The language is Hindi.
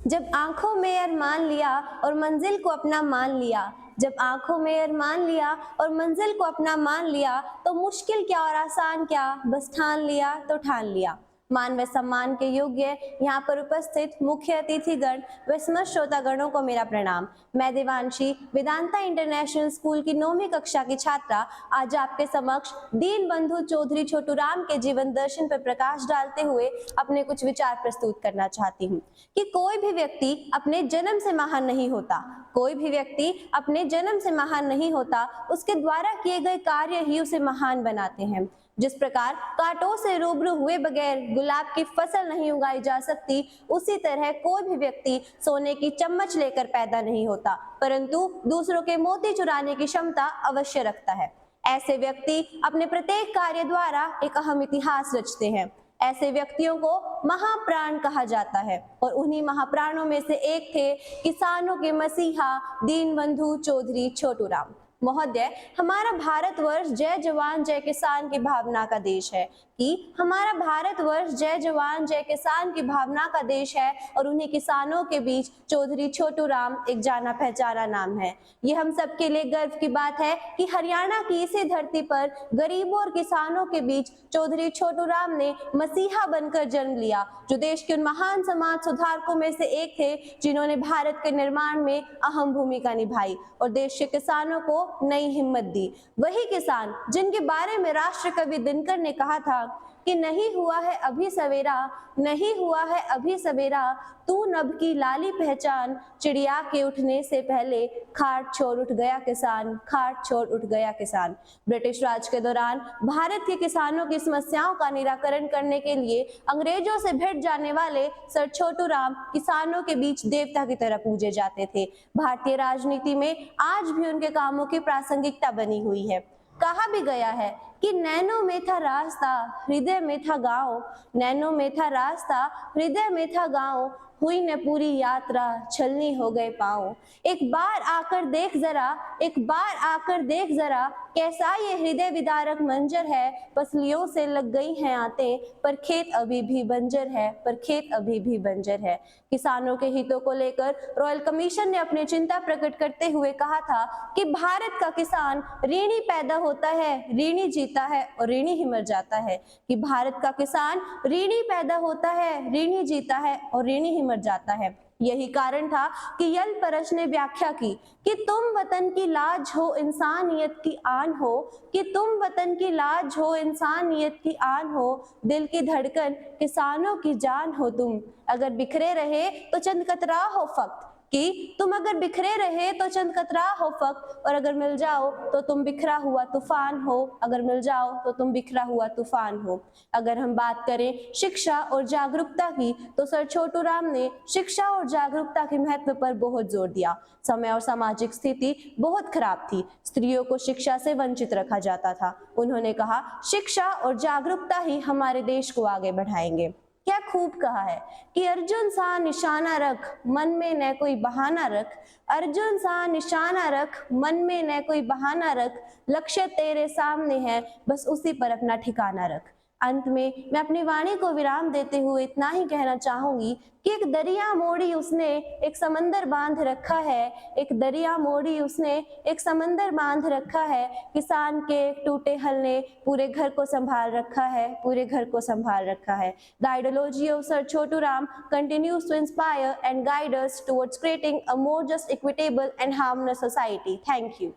जब आंखों में अरमान लिया और मंजिल को अपना मान लिया, जब आंखों में अरमान लिया और मंजिल को अपना मान लिया, तो मुश्किल क्या और आसान क्या, बस ठान लिया तो ठान लिया। मान व सम्मान के योग्य यहाँ पर उपस्थित मुख्य अतिथिगण व समस्त श्रोतागणों को मेरा प्रणाम। मैं देवांशी वेदांता इंटरनेशनल स्कूल की 9वीं कक्षा की छात्रा आज आपके समक्ष दीन बंधु चौधरी छोटू राम के जीवन दर्शन पर प्रकाश डालते हुए अपने कुछ विचार प्रस्तुत करना चाहती हूँ कि कोई भी व्यक्ति अपने जन्म से महान नहीं होता, कोई भी व्यक्ति अपने जन्म से महान नहीं होता, उसके द्वारा किए गए कार्य ही उसे महान बनाते हैं। जिस प्रकार कांटों से रूबरू हुए बगैर गुलाब की फसल नहीं उगाई जा सकती, उसी तरह कोई भी व्यक्ति सोने की चम्मच लेकर पैदा नहीं होता, परंतु दूसरों के मोती चुराने की क्षमता अवश्य रखता है। ऐसे व्यक्ति अपने प्रत्येक कार्य द्वारा एक अहम इतिहास रचते हैं। ऐसे व्यक्तियों को महाप्राण कहा जाता है और उन्हीं महाप्राणों में से एक थे किसानों के मसीहा दीन बंधु चौधरी छोटू राम महोदय। हमारा भारतवर्ष जय जवान जय किसान की भावना का देश है कि हमारा भारतवर्ष जय जवान जय किसान की भावना का देश है और उन्हीं किसानों के बीच चौधरी छोटू राम एक जाना पहचाना नाम है। ये हम सबके लिए गर्व की बात है कि हरियाणा की इसी धरती पर गरीबों और किसानों के बीच चौधरी छोटू राम ने मसीहा बनकर जन्म लिया, जो देश के उन महान समाज सुधारकों में से एक थे जिन्होंने भारत के निर्माण में अहम भूमिका निभाई और देश के किसानों को नई हिम्मत दी। वही किसान जिनके बारे में राष्ट्र कवि दिनकर ने कहा था कि नहीं हुआ है अभी सवेरा, नहीं हुआ है अभी सवेरा, तू नभ की लाली पहचान, चिड़िया के उठने से पहले खाट छोड़ उठ गया किसान, खाट छोड़ उठ गया किसान। ब्रिटिश राज के दौरान भारत के किसानों की समस्याओं का निराकरण करने के लिए अंग्रेजों से भिड़ जाने वाले सर छोटू राम किसानों के बीच देवता की तरह पूजे जाते थे। भारतीय राजनीति में आज भी उनके कामों की प्रासंगिकता बनी हुई है। कहा भी गया है कि नैनों में था रास्ता, हृदय में था गाँव, नैनों में था रास्ता, हृदय में था गाँव, हुई न पूरी यात्रा, छलनी हो गए पाँव। एक बार आकर देख जरा, एक बार आकर देख जरा, कैसा ये हृदय विदारक मंजर है। पसलियों से लग गई हैं आते, पर खेत अभी भी बंजर है, पर खेत अभी भी बंजर है। किसानों के हितों को लेकर रॉयल कमीशन ने अपनी चिंता प्रकट करते हुए कहा था कि भारत का किसान ऋणी पैदा होता है, ऋणी जीता है और ऋणी ही मर जाता है। कि भारत का किसान ऋणी पैदा होता है, ऋणी जीता है और ऋणी ही मर जाता है। यही कारण था कि यलपरश ने व्याख्या की कि तुम वतन की लाज हो, इंसानियत की आन हो, कि तुम वतन की लाज हो, इंसानियत की आन हो, दिल की धड़कन किसानों की जान हो तुम। अगर बिखरे रहे तो चंद कतरा हो फक्त, कि तुम अगर बिखरे रहे तो चंद कतरा हो फक्त, और अगर मिल जाओ तो तुम बिखरा हुआ तूफान हो, अगर मिल जाओ तो तुम बिखरा हुआ तूफान हो। अगर हम बात करें शिक्षा और जागरूकता की, तो सर छोटू राम ने शिक्षा और जागरूकता के महत्व पर बहुत जोर दिया। समय और सामाजिक स्थिति बहुत खराब थी, स्त्रियों को शिक्षा से वंचित रखा जाता था। उन्होंने कहा शिक्षा और जागरूकता ही हमारे देश को आगे बढ़ाएंगे। क्या खूब कहा है कि अर्जुन सा निशाना रख, मन में न कोई बहाना रख, अर्जुन सा निशाना रख, मन में न कोई बहाना रख, लक्ष्य तेरे सामने है, बस उसी पर अपना ठिकाना रख। अंत में मैं अपनी वाणी को विराम देते हुए इतना ही कहना चाहूंगी कि एक दरिया मोड़ी उसने एक समंदर बांध रखा है, एक दरिया मोड़ी उसने एक समंदर बांध रखा है, किसान के एक टूटे हल ने पूरे घर को संभाल रखा है, पूरे घर को संभाल रखा है। The ideology of sir Chhotu Ram continues to inspire and guide us towards creating a more just, equitable and harmonious society. Thank you.